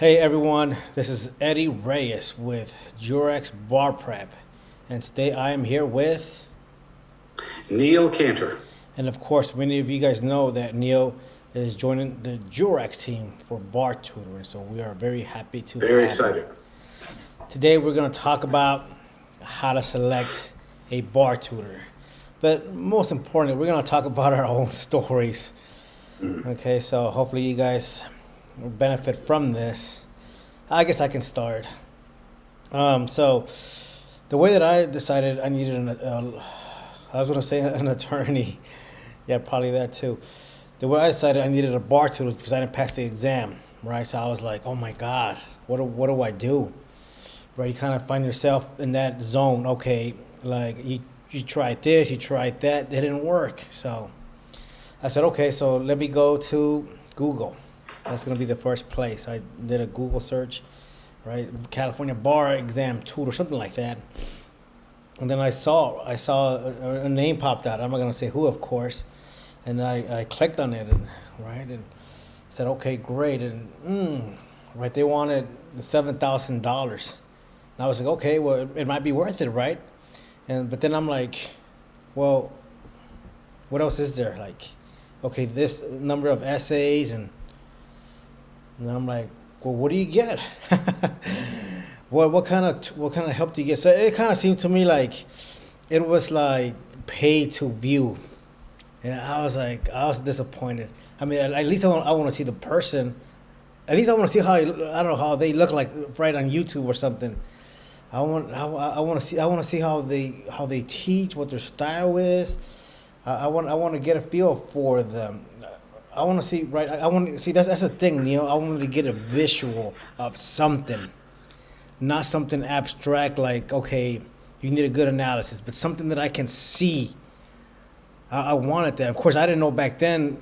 Hey everyone, this is Eddie Reyes with Jurex Bar Prep, and today I am here with, Neil Cantor. and of course, many of you guys know that Neil is joining the Jurex team for bar tutoring, so we are very happy to Very have him. excited. Today we're going to talk about how to select a bar tutor, but most importantly, we're going to talk about our own stories. Mm. Okay, so hopefully you guys will benefit from this. I guess I can start. So the way that I decided I needed I was gonna say an attorney. Yeah, probably that too. The way I decided I needed a bar tutor was because I didn't pass the exam, right? So I was like, oh my God, what do I do? Right? You kind of find yourself in that zone. Okay, like you tried this, you tried that, it didn't work. So I said, okay, so let me go to Google. That's gonna be the first place. I did a Google search, right? California bar exam tutor, something like that. And then I saw a name popped out. I'm not gonna say who, of course. And I clicked on it, and right, and said, okay, great, and right, they wanted $7,000. And I was like, okay, well, it might be worth it, right? And but then I'm like, well, what else is there? Like, okay, this number of essays, and I'm like, well, what do you get? what kind of help do you get? So it kind of seemed to me like it was like pay to view, and I was disappointed. I mean, at least I want to see the person. At least I want to see how I don't know how they look like right on YouTube or something. I want to see how they teach, what their style is. I want to get a feel for them. I want to see, right. I want to see, that's the thing, Neil. I wanted to get a visual of something, not something abstract like, okay, you need a good analysis, but something that I can see. I wanted that. Of course, I didn't know back then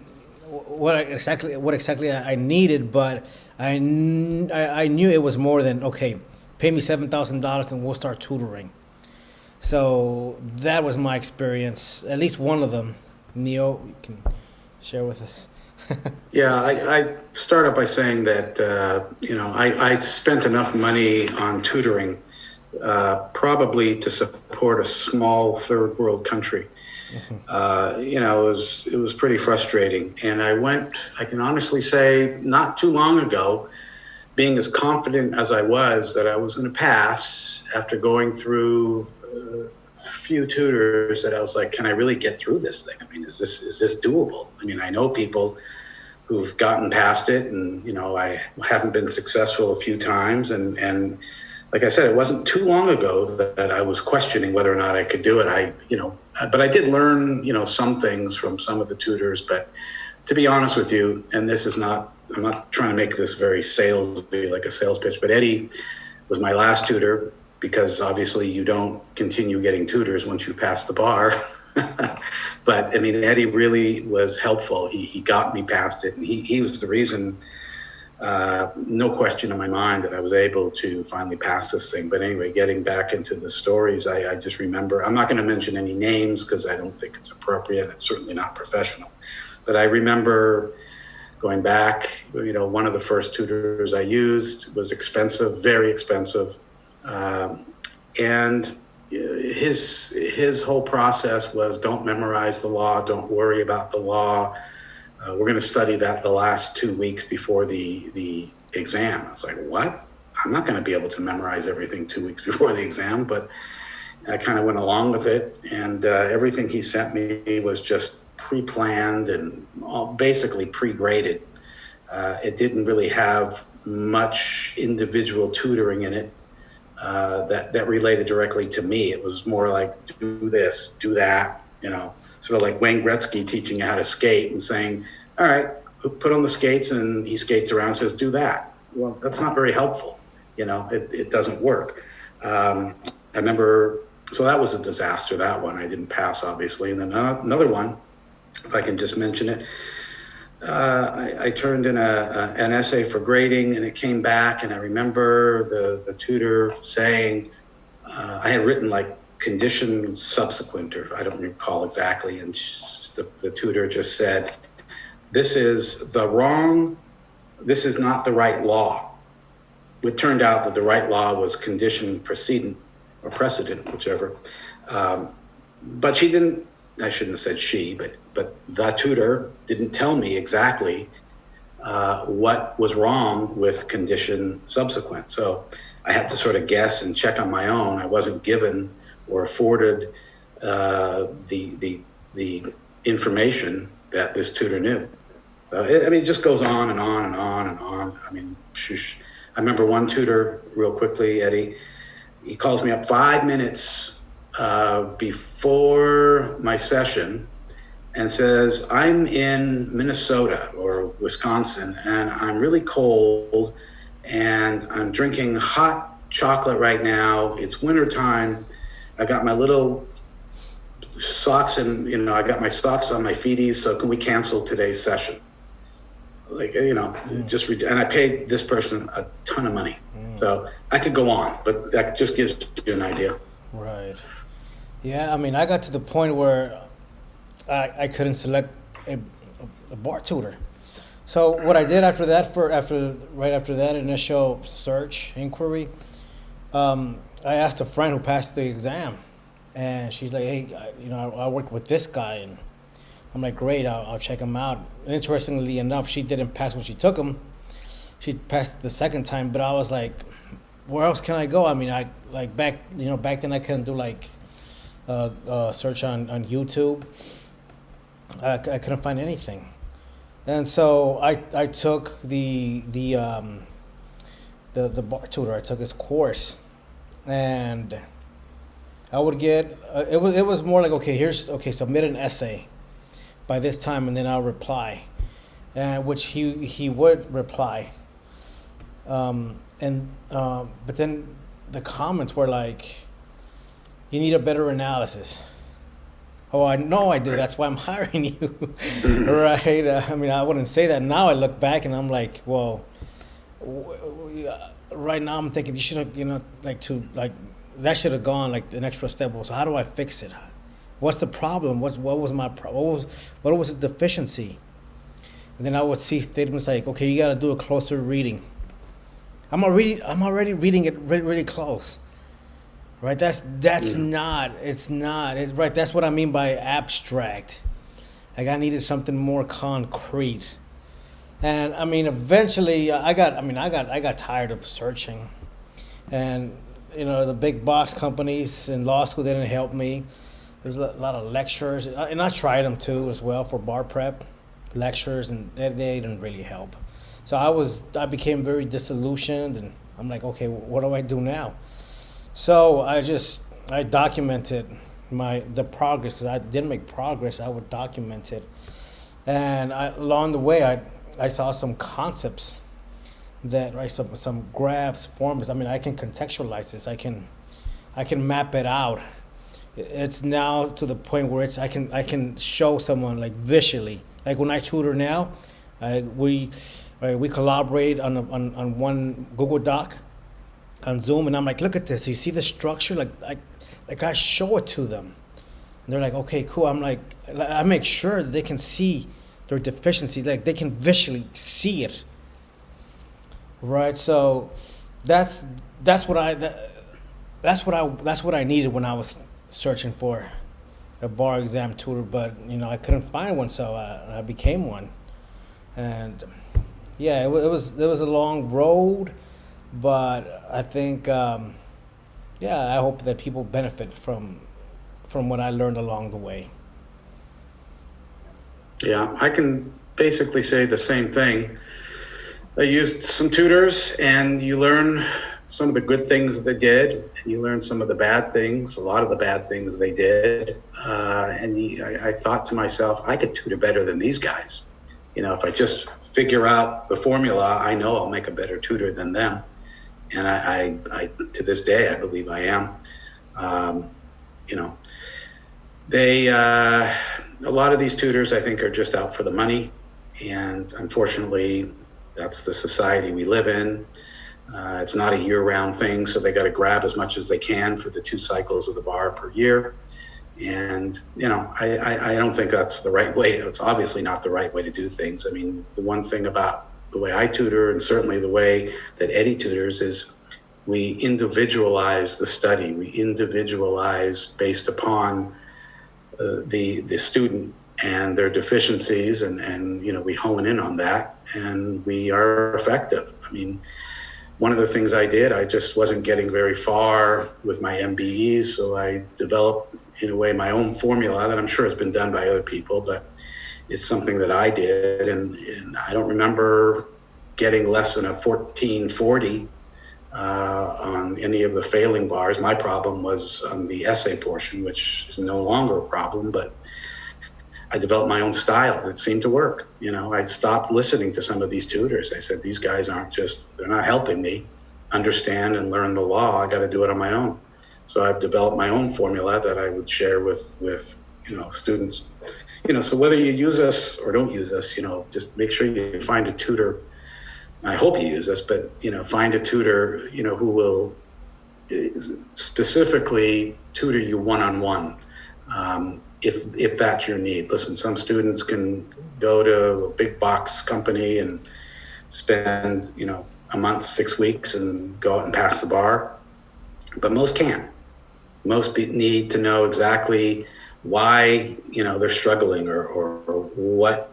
what exactly I needed, but I knew it was more than okay. Pay me $7,000 and we'll start tutoring. So that was my experience. At least one of them. Neil, you can share with us. Yeah, I started by saying that, I spent enough money on tutoring, probably to support a small third world country. It was pretty frustrating. And I can honestly say, not too long ago, being as confident as I was that I was going to pass after going through few tutors, that I was like, can I really get through this thing? I mean, is this doable? I mean, I know people who've gotten past it, and I haven't been successful a few times, and like I said, it wasn't too long ago that I was questioning whether or not I could do it. But I did learn some things from some of the tutors. But to be honest with you, and I'm not trying to make this very salesy, like a sales pitch, but Eddie was my last tutor, because obviously you don't continue getting tutors once you pass the bar. But I mean, Eddie really was helpful. He got me past it, and he was the reason, no question in my mind, that I was able to finally pass this thing. But anyway, getting back into the stories, I just remember, I'm not going to mention any names because I don't think it's appropriate. It's certainly not professional. But I remember going back, one of the first tutors I used was expensive, very expensive. And his whole process was, don't memorize the law, don't worry about the law. We're going to study that the last 2 weeks before the exam. I was like, what? I'm not going to be able to memorize everything 2 weeks before the exam, but I kind of went along with it. And everything he sent me was just pre-planned and basically pre-graded. It didn't really have much individual tutoring in it. That related directly to me. It was more like, do this, do that, sort of like Wayne Gretzky teaching you how to skate and saying, all right, put on the skates, and he skates around and says, do that. Well, that's not very helpful. It doesn't work. I remember, so that was a disaster, that one. I didn't pass, obviously. And then another one, if I can just mention it, I turned in an essay for grading, and it came back, and I remember the tutor saying, I had written like condition subsequent, or I don't recall exactly, and the tutor just said, this is not the right law. it turned out that the right law was condition precedent or precedent, whichever. But she didn't, I shouldn't have said she, but the tutor didn't tell me exactly what was wrong with condition subsequent. So I had to sort of guess and check on my own. I wasn't given or afforded the information that this tutor knew. So it just goes on and on and on and on. I mean, I remember one tutor, real quickly, Eddie, he calls me up 5 minutes before my session and says, I'm in Minnesota or Wisconsin, and I'm really cold, and I'm drinking hot chocolate right now. It's wintertime. I got my little socks and, I got my socks on my feeties, so can we cancel today's session? Like, and I paid this person a ton of money. So I could go on, but that just gives you an idea. Right. Yeah, I mean, I got to the point where I couldn't select a bar tutor. So what I did after that, right after that initial search inquiry, I asked a friend who passed the exam, and she's like, "Hey, I work with this guy," and I'm like, "Great, I'll check him out." And interestingly enough, she didn't pass when she took him. She passed the second time, but I was like, "Where else can I go?" I mean, back then I couldn't do search on YouTube. I couldn't find anything, and so I took the bar tutor. I took his course, and I would get it was more like, submit an essay by this time, and then I'll reply, which he would reply, but then the comments were like, you need a better analysis. Oh, I know I do. That's why I'm hiring you, right? I mean, I wouldn't say that now. I look back and I'm like, well, right now I'm thinking you should have, that should have gone like an extra step. So how do I fix it? What's the problem? What was my problem? What was the deficiency? And then I would see statements like, okay, you got to do a closer reading. I'm already reading it really, really close. Right, that's not. It's right. That's what I mean by abstract. Like, I needed something more concrete, and I mean, eventually, I got tired of searching, and the big box companies in law school didn't help me. There's a lot of lectures, and I tried them too as well for bar prep lectures, and they didn't really help. So I became very disillusioned, and I'm like, okay, what do I do now? So I documented the progress, because I didn't make progress. I would document it, and along the way I saw some concepts some graphs, formulas. I mean, I can contextualize this. I can map it out. It's now to the point where I can show someone like visually. Like when I tutor now, we collaborate on one Google Doc on Zoom, and I'm like, look at this. You see the structure? Like I show it to them, and they're like, okay, cool. I'm like, I make sure that they can see their deficiency, like they can visually see it. Right. So that's what I needed when I was searching for a bar exam tutor, but I couldn't find one, so I became one, and yeah, it was a long road. But I think, I hope that people benefit from what I learned along the way. Yeah, I can basically say the same thing. I used some tutors, and you learn some of the good things they did, and you learn some of the bad things, a lot of the bad things they did. I thought to myself, I could tutor better than these guys. If I just figure out the formula, I know I'll make a better tutor than them. And I to this day, I believe I am. A lot of these tutors, I think, are just out for the money. And unfortunately, that's the society we live in. It's not a year-round thing, so they got to grab as much as they can for the 2 cycles of the bar per year. And, I don't think that's the right way. It's obviously not the right way to do things. I mean, the one thing about the way I tutor, and certainly the way that Eddie tutors, is we individualize the study. We individualize based upon the student and their deficiencies, and we hone in on that, and we are effective. I mean, one of the things I did, I just wasn't getting very far with my MBEs, so I developed, in a way, my own formula that I'm sure has been done by other people, but it's something that I did, and I don't remember getting less than a 1440 on any of the failing bars. My problem was on the essay portion, which is no longer a problem, but I developed my own style, and it seemed to work. I stopped listening to some of these tutors. I said, these guys they're not helping me understand and learn the law. I got to do it on my own. So I've developed my own formula that I would share with students. So whether you use us or don't use us, just make sure you find a tutor. I hope you use us, but, find a tutor, who will specifically tutor you one-on-one. If that's your need. Listen, some students can go to a big box company and spend, a month, 6 weeks and go out and pass the bar, but most can't. Most need to know exactly why, they're struggling or what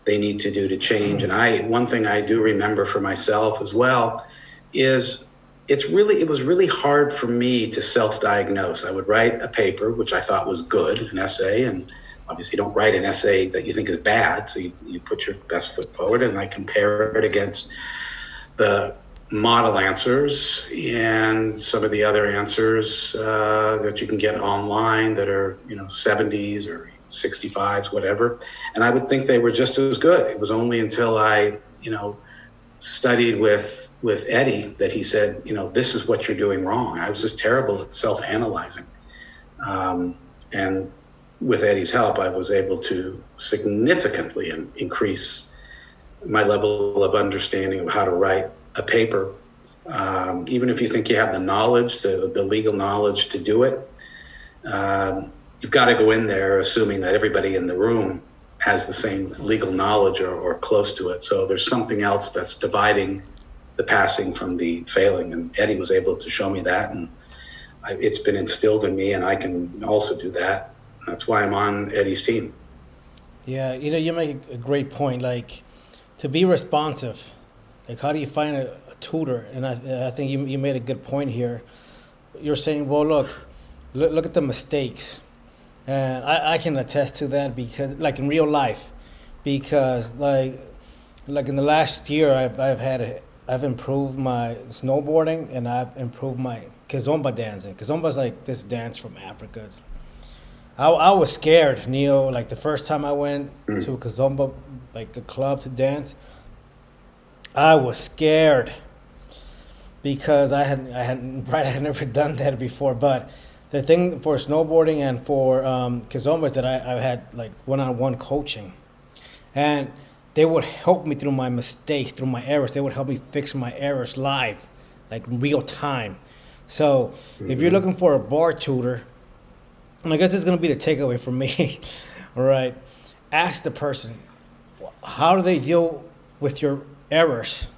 they need to do to change. And one thing I do remember for myself as well is it was really hard for me to self-diagnose. I would write a paper, which I thought was good, an essay, and obviously you don't write an essay that you think is bad, so you put your best foot forward, and I compare it against the model answers and some of the other answers that you can get online that are, 70s or 65s, whatever, and I would think they were just as good. It was only until I, studied with Eddie that he said, this is what you're doing wrong. I was just terrible at self-analyzing. And with Eddie's help, I was able to significantly increase my level of understanding of how to write a paper. Even if you think you have the knowledge, the legal knowledge to do it, you've got to go in there assuming that everybody in the room has the same legal knowledge or close to it. So there's something else that's dividing the passing from the failing. And Eddie was able to show me that. And it's been instilled in me, and I can also do that. That's why I'm on Eddie's team. Yeah, you make a great point. Like, to be responsive, like, how do you find a tutor? And I think you made a good point here. You're saying, well, look at the mistakes. And I can attest to that because, like, in real life, because like in the last year, I've improved my snowboarding, and I've improved my kizomba dancing. Kizomba is like this dance from Africa. I was scared, Neo. Like, the first time I went to a kizomba, like a club to dance, I was scared because I had never done that before, but. The thing for snowboarding and for kizomba is that I had like one-on-one coaching, and they would help me through my mistakes, through my errors. They would help me fix my errors live, like real time. So if you're looking for a bar tutor, and I guess it's going to be the takeaway for me, all right, ask the person, how do they deal with your errors?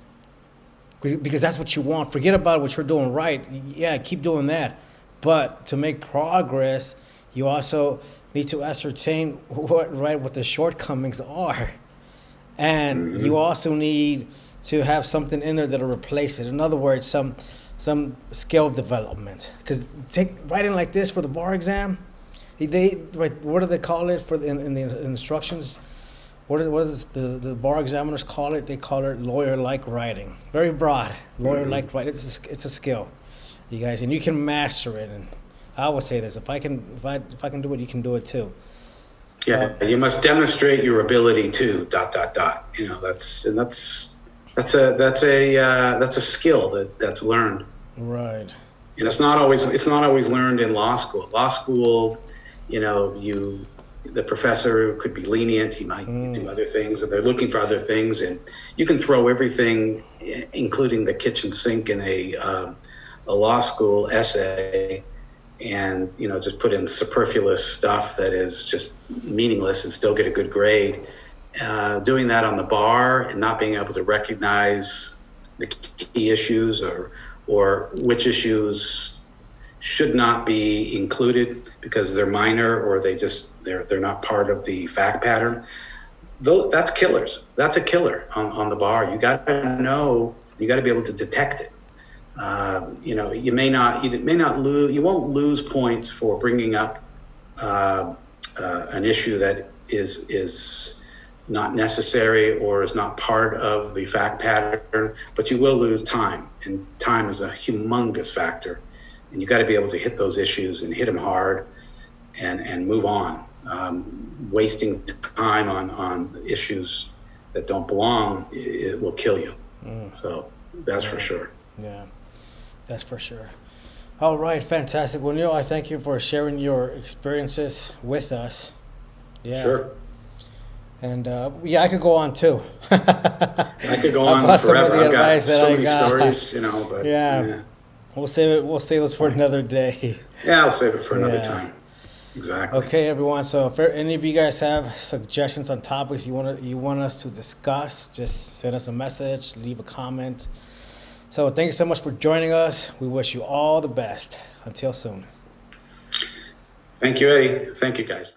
Because that's what you want. Forget about what you're doing right. Yeah, keep doing that. But to make progress, you also need to ascertain what the shortcomings are. And you also need to have something in there that'll replace it. In other words, some skill development. Because take writing like this for the bar exam, what do they call it in the instructions? What does the bar examiners call it? They call it lawyer-like writing. Very broad, lawyer-like writing. It's a skill. You guys, and you can master it. And I always say this: if I can do it, you can do it too. Yeah, you must demonstrate your ability to ... That's a skill that's learned. Right. And it's not always learned in law school. Law school, the professor could be lenient. He might do other things, and they're looking for other things, and you can throw everything, including the kitchen sink, in a law school essay, and just put in superfluous stuff that is just meaningless and still get a good grade. doing that on the bar and not being able to recognize the key issues or which issues should not be included because they're minor or they're not part of the fact pattern. That's killers. That's a killer on the bar. You got to know. You got to be able to detect it. You won't lose points for bringing up an issue that is not necessary or is not part of the fact pattern, but you will lose time, and time is a humongous factor. And you got to be able to hit those issues and hit them hard, and move on. Wasting time on issues that don't belong, it will kill you. So that's for sure. Yeah, that's for sure. All right, fantastic. Well, Neil, I thank you for sharing your experiences with us. Yeah. Sure. And I could go on too. I could go on forever. I've got so many stories, but yeah. We'll save this for another day. Yeah, I'll save it for another time. Exactly. Okay, everyone. So if any of you guys have suggestions on topics you want us to discuss, just send us a message, leave a comment. So thank you so much for joining us. We wish you all the best. Until soon. Thank you, Eddie. Thank you, guys.